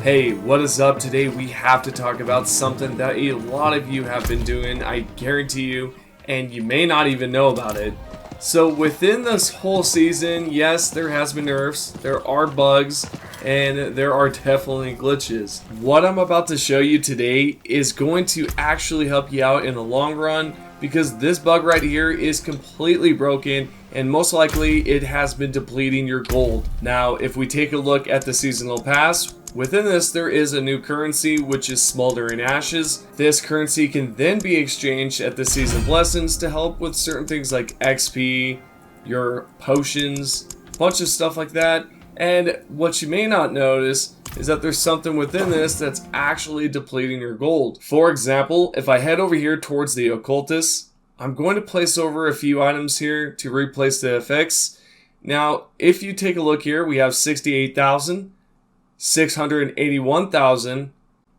Hey, what is up? Today we have to talk about something that a lot of you have been doing, I guarantee you, and you may not even know about it. So within this whole season, yes, there has been nerfs, there are bugs, and there are definitely glitches. What I'm about to show you today is going to actually help you out in the long run, because this bug right here is completely broken and most likely it has been depleting your gold. Now, if we take a look at the seasonal pass, within this there is a new currency, which is Smoldering Ashes. This currency can then be exchanged at the season blessings to help with certain things like XP, your potions, a bunch of stuff like that. And what you may not notice is that there's something within this that's actually depleting your gold. For example, if I head over here towards the occultist, I'm going to place over a few items here to replace the effects. Now, if you take a look here, we have 68,000, 681,000,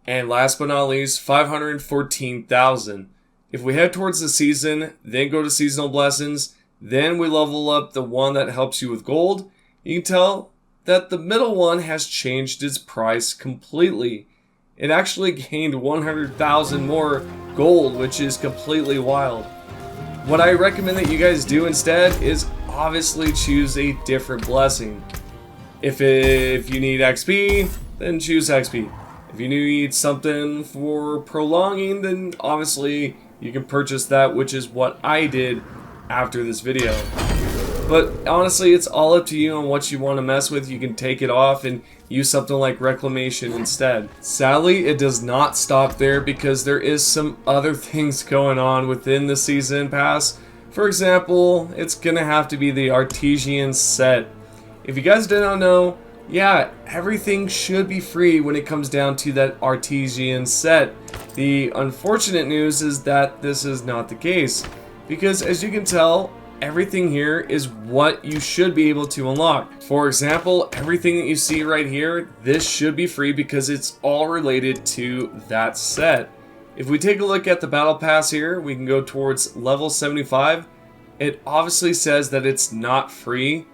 and last but not least, 514,000. If we head towards the season, then go to seasonal blessings, then we level up the one that helps you with gold, you can tell that the middle one has changed its price completely. It actually gained 100,000 more gold, which is completely wild. What I recommend that you guys do instead is obviously choose a different blessing. If you need XP, then choose XP. If you need something for prolonging, then obviously you can purchase that, which is what I did after this video. But honestly, it's all up to you on what you want to mess with. You can take it off and use something like Reclamation instead. Sadly, it does not stop there, because there is some other things going on within the season pass. For example, it's gonna have to be the Artesian set. If you guys did not know, yeah, everything should be free when it comes down to that Artesian set. The unfortunate news is that this is not the case, because as you can tell, everything here is what you should be able to unlock. For example, everything that you see right here, this should be free because it's all related to that set. If we take a look at the battle pass here, we can go towards level 75. It obviously says that it's not free.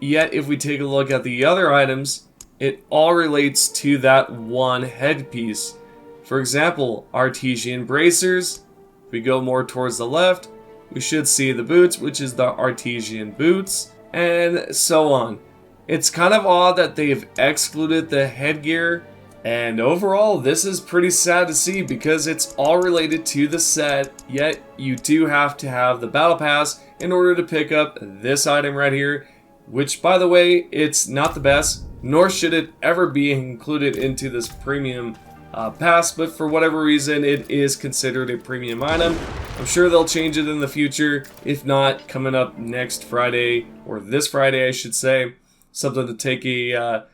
Yet if we take a look at the other items, it all relates to that one headpiece. For example, Artesian bracers. If we go more towards the left, we should see the boots, which is the Artesian boots, and so on. It's kind of odd that they've excluded the headgear, and overall this is pretty sad to see because it's all related to the set, yet you do have to have the battle pass in order to pick up this item right here, which, by the way, it's not the best, nor should it ever be included into this premium pass, but for whatever reason it is considered a premium item. I'm sure they'll change it in the future, if not coming up next Friday, or this Friday I should say. Something to take a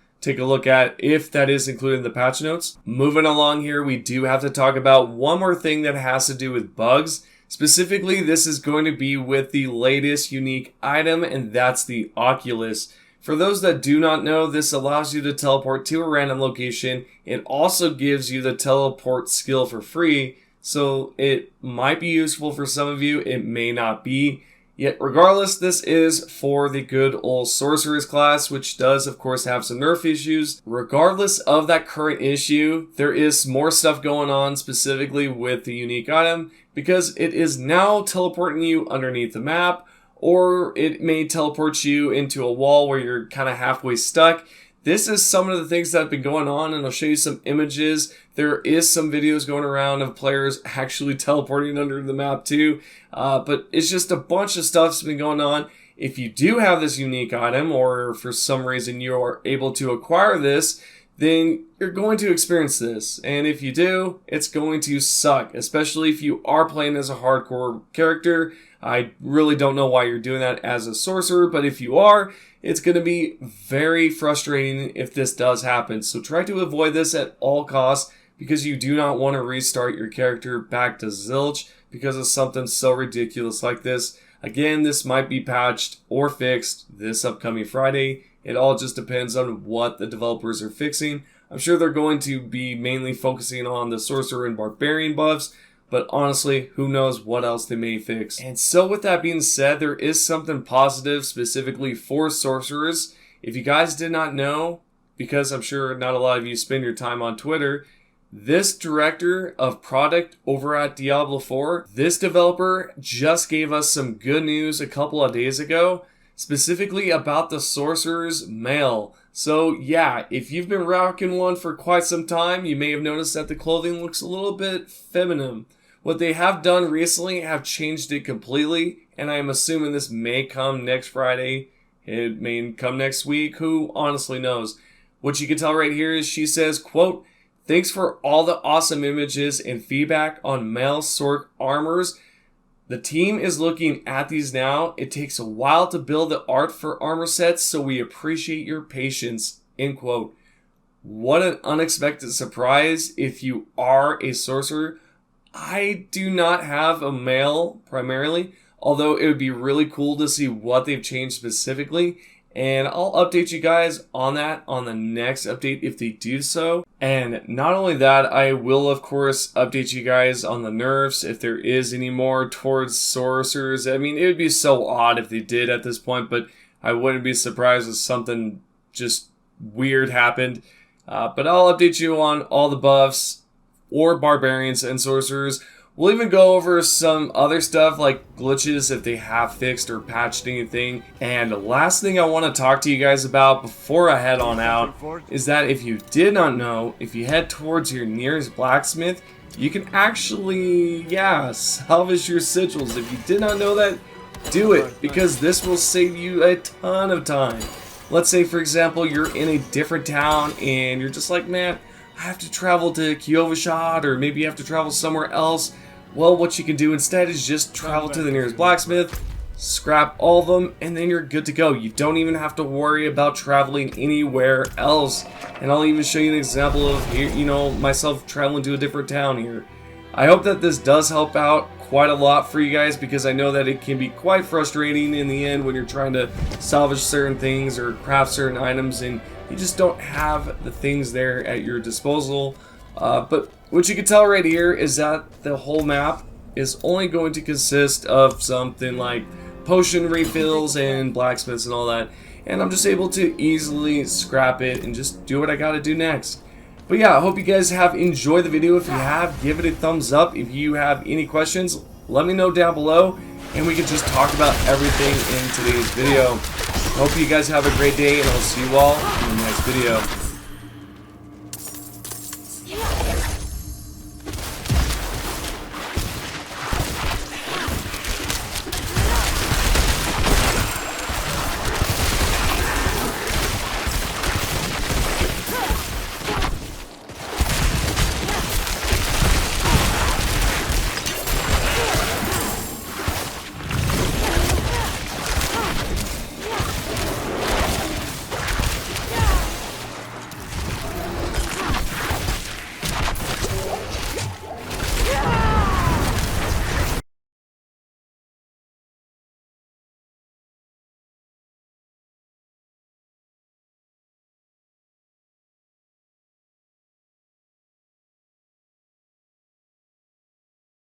look at if that is included in the patch notes. Moving along here, we do have to talk about one more thing that has to do with bugs. Specifically, this is going to be with the latest unique item, and that's the Oculus. For those that do not know, this allows you to teleport to a random location. It also gives you the teleport skill for free, so it might be useful for some of you, it may not be. Yet regardless, this is for the good old Sorcerer's class, which does of course have some nerf issues. Regardless of that current issue, there is more stuff going on specifically with the unique item, because it is now teleporting you underneath the map, or it may teleport you into a wall where you're kind of halfway stuck. This is some of the things that have been going on, and I'll show you some images. There is some videos going around of players actually teleporting under the map too, but it's just a bunch of stuff's been going on. If you do have this unique item, or for some reason you are able to acquire this, then you're going to experience this. And if you do, it's going to suck, especially if you are playing as a hardcore character. I really don't know why you're doing that as a sorcerer, but if you are, it's going to be very frustrating if this does happen. So try to avoid this at all costs, because you do not want to restart your character back to zilch because of something so ridiculous like this. Again, this might be patched or fixed this upcoming Friday. It all just depends on what the developers are fixing. I'm sure they're going to be mainly focusing on the Sorcerer and Barbarian buffs, but honestly, who knows what else they may fix. And so with that being said, there is something positive specifically for Sorcerers. If you guys did not know, because I'm sure not a lot of you spend your time on Twitter, this director of product over at Diablo IV, this developer just gave us some good news a couple of days ago, specifically about the Sorcerer's mail. So yeah, if you've been rocking one for quite some time, you may have noticed that the clothing looks a little bit feminine. What they have done recently have changed it completely, and I'm assuming this may come next Friday. It may come next week. Who honestly knows? What you can tell right here is she says, quote, "Thanks for all the awesome images and feedback on male Sorc armors. The team is looking at these now. It takes a while to build the art for armor sets, so we appreciate your patience." End quote. What an unexpected surprise if you are a sorcerer. I do not have a male primarily, although it would be really cool to see what they've changed specifically. And I'll update you guys on that on the next update if they do so. And not only that, I will of course update you guys on the nerfs if there is any more towards sorcerers. I mean, it would be so odd if they did at this point, but I wouldn't be surprised if something just weird happened. But I'll update you on all the buffs or barbarians and sorcerers. We'll even go over some other stuff like glitches if they have fixed or patched anything. And the last thing I want to talk to you guys about before I head on out is that if you did not know, if you head towards your nearest blacksmith, you can actually, salvage your sigils. If you did not know that, do it, because this will save you a ton of time. Let's say, for example, you're in a different town and you're just like, man, I have to travel to Kyovashad, or maybe you have to travel somewhere else. Well, what you can do instead is just travel to the nearest blacksmith, scrap all of them, and then you're good to go. You don't even have to worry about traveling anywhere else. And I'll even show you an example of here, myself traveling to a different town here. I hope that this does help out quite a lot for you guys, because I know that it can be quite frustrating in the end when you're trying to salvage certain things or craft certain items and you just don't have the things there at your disposal. But what you can tell right here is that the whole map is only going to consist of something like potion refills and blacksmiths and all that. And I'm just able to easily scrap it and just do what I gotta do next. But yeah, I hope you guys have enjoyed the video. If you have, give it a thumbs up. If you have any questions, let me know down below, and we can just talk about everything in today's video. I hope you guys have a great day, and I'll see you all in the next video.